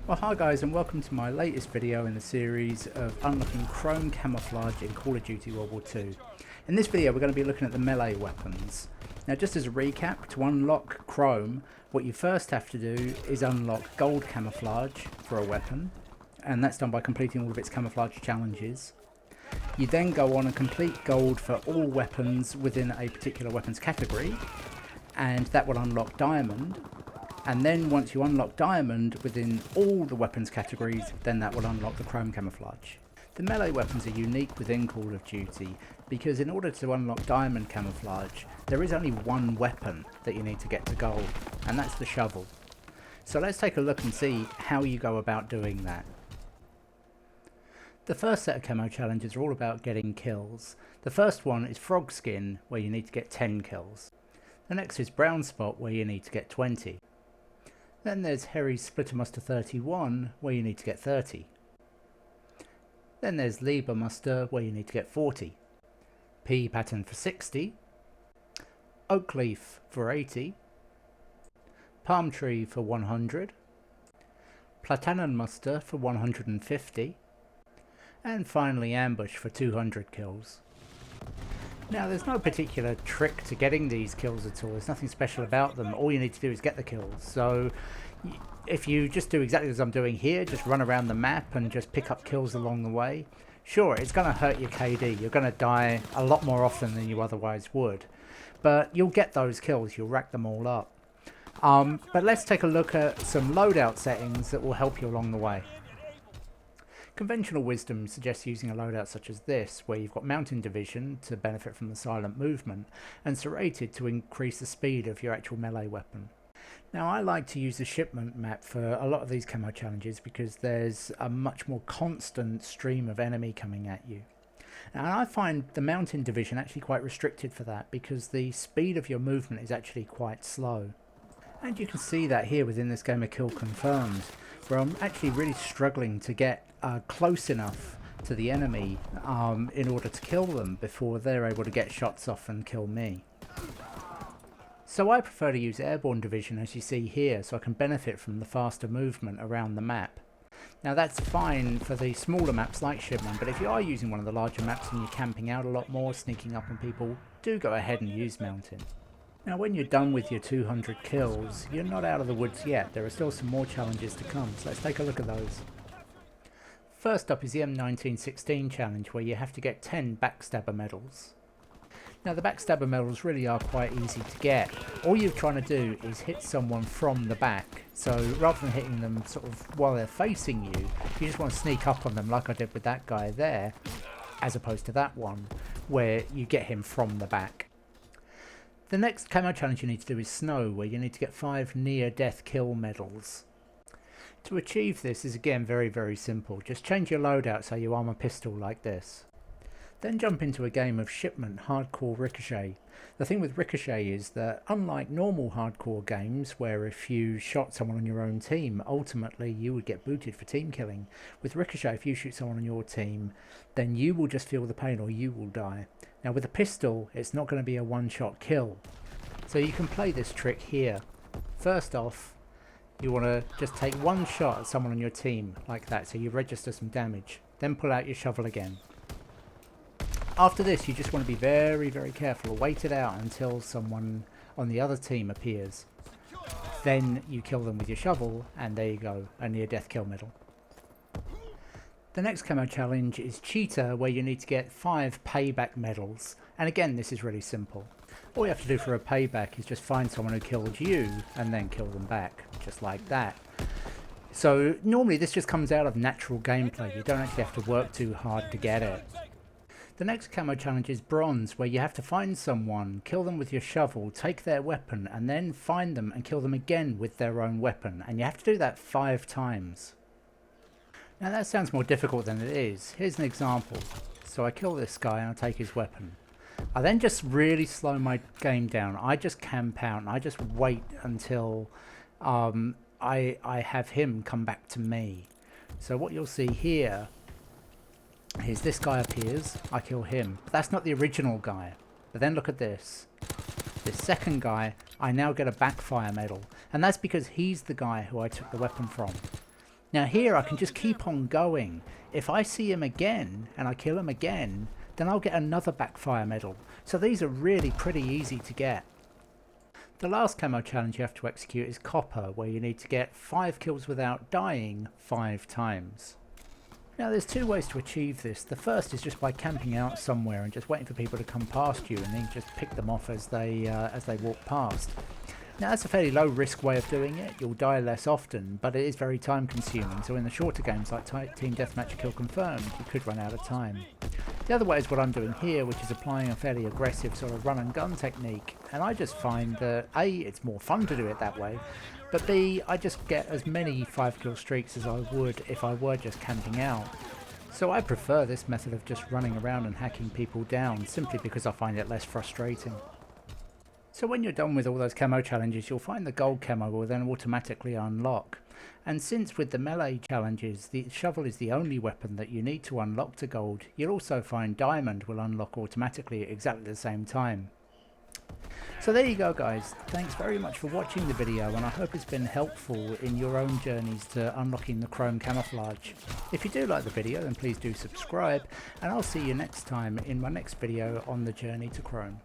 Well, hi guys, and welcome to my latest video in the series of unlocking chrome camouflage in Call of Duty WWII. In this video we're going to be looking at the melee weapons. Now, just as a recap, to unlock chrome, what you first have to do is unlock gold camouflage for a weapon, and that's done by completing all of its camouflage challenges. You then go on and complete gold for all weapons within a particular weapons category, and that will unlock diamond. And then once you unlock diamond within all the weapons categories, then that will unlock the chrome camouflage. The melee weapons are unique within Call of Duty because in order to unlock diamond camouflage, there is only one weapon that you need to get to gold, and that's the shovel. So let's take a look and see how you go about doing that. The first set of camo challenges are all about getting kills. The first one is frog skin, where you need to get 10 kills. The next is brown spot, where you need to get 20. Then there's Harry's Splitter Muster 31, where you need to get 30. Then there's Lieber Muster, where you need to get 40. P pattern for 60. Oak Leaf for 80. Palm Tree for 100. Platanen Muster for 150. And finally Ambush for 200 kills. Now, there's no particular trick to getting these kills at all. There's nothing special about them. All you need to do is get the kills. So if you just do exactly as I'm doing here, just run around the map and just pick up kills along the way, sure, it's going to hurt your KD. You're going to die a lot more often than you otherwise would. But you'll get those kills. You'll rack them all up. But let's take a look at some loadout settings that will help you along the way. Conventional wisdom suggests using a loadout such as this, where you've got Mountain Division to benefit from the silent movement, and Serrated to increase the speed of your actual melee weapon. Now, I like to use the shipment map for a lot of these camo challenges because there's a much more constant stream of enemy coming at you. And I find the Mountain Division actually quite restricted for that because the speed of your movement is actually quite slow. And you can see that here within this game of Kill Confirmed, where I'm actually really struggling to get close enough to the enemy in order to kill them before they're able to get shots off and kill me. So I prefer to use Airborne Division, as you see here, so I can benefit from the faster movement around the map. Now, that's fine for the smaller maps like Shipment, but if you are using one of the larger maps and you're camping out a lot more, sneaking up on people, do go ahead and use Mountain. Now, when you're done with your 200 kills, you're not out of the woods yet. There are still some more challenges to come, so let's take a look at those. First up is the M1916 challenge, where you have to get 10 Backstabber medals. Now, the Backstabber medals really are quite easy to get. All you're trying to do is hit someone from the back. So rather than hitting them sort of while they're facing you, you just want to sneak up on them like I did with that guy there, as opposed to that one, where you get him from the back. The next camo challenge you need to do is Snow, where you need to get 5 near-death kill medals. To achieve this is again very simple. Just change your loadout so you arm a pistol like this. Then jump into a game of Shipment Hardcore Ricochet. The thing with Ricochet is that unlike normal hardcore games where if you shot someone on your own team, ultimately you would get booted for team killing, with Ricochet, if you shoot someone on your team, then you will just feel the pain or you will die. Now, with a pistol, it's not going to be a one-shot kill. So you can play this trick here. First off, you want to just take one shot at someone on your team, like that, so you register some damage. Then pull out your shovel again. After this, you just want to be very careful. Wait it out until someone on the other team appears. Then you kill them with your shovel, and there you go, a near-death kill medal. The next camo challenge is Cheetah, where you need to get 5 payback medals. And again, this is really simple. All you have to do for a payback is just find someone who killed you and then kill them back, just like that. So normally this just comes out of natural gameplay. You don't actually have to work too hard to get it. The next camo challenge is Bronze, where you have to find someone, kill them with your shovel, take their weapon, and then find them and kill them again with their own weapon. And you have to do that 5 times. Now, that sounds more difficult than it is. Here's an example. So I kill this guy and I take his weapon. I then just really slow my game down. I just camp out and I just wait until I have him come back to me. So what you'll see here is this guy appears, I kill him. But that's not the original guy. But then look at this. This second guy, I now get a backfire medal. And that's because he's the guy who I took the weapon from. Now here I can just keep on going. If I see him again and I kill him again, then I'll get another backfire medal. So these are really pretty easy to get. The last camo challenge you have to execute is Copper, where you need to get 5 kills without dying 5 times. Now there's 2 ways to achieve this. The first is just by camping out somewhere and just waiting for people to come past you and then just pick them off as they walk past. Now that's a fairly low risk way of doing it. You'll die less often, but it is very time consuming, so in the shorter games like Team Deathmatch Kill Confirmed, you could run out of time. The other way is what I'm doing here, which is applying a fairly aggressive sort of run and gun technique, and I just find that A, it's more fun to do it that way, but B, I just get as many 5 kill streaks as I would if I were just camping out. So I prefer this method of just running around and hacking people down, simply because I find it less frustrating. So when you're done with all those camo challenges, you'll find the gold camo will then automatically unlock. And since with the melee challenges, the shovel is the only weapon that you need to unlock to gold, you'll also find diamond will unlock automatically at exactly the same time. So there you go guys, thanks very much for watching the video, and I hope it's been helpful in your own journeys to unlocking the chrome camouflage. If you do like the video then please do subscribe, and I'll see you next time in my next video on the journey to chrome.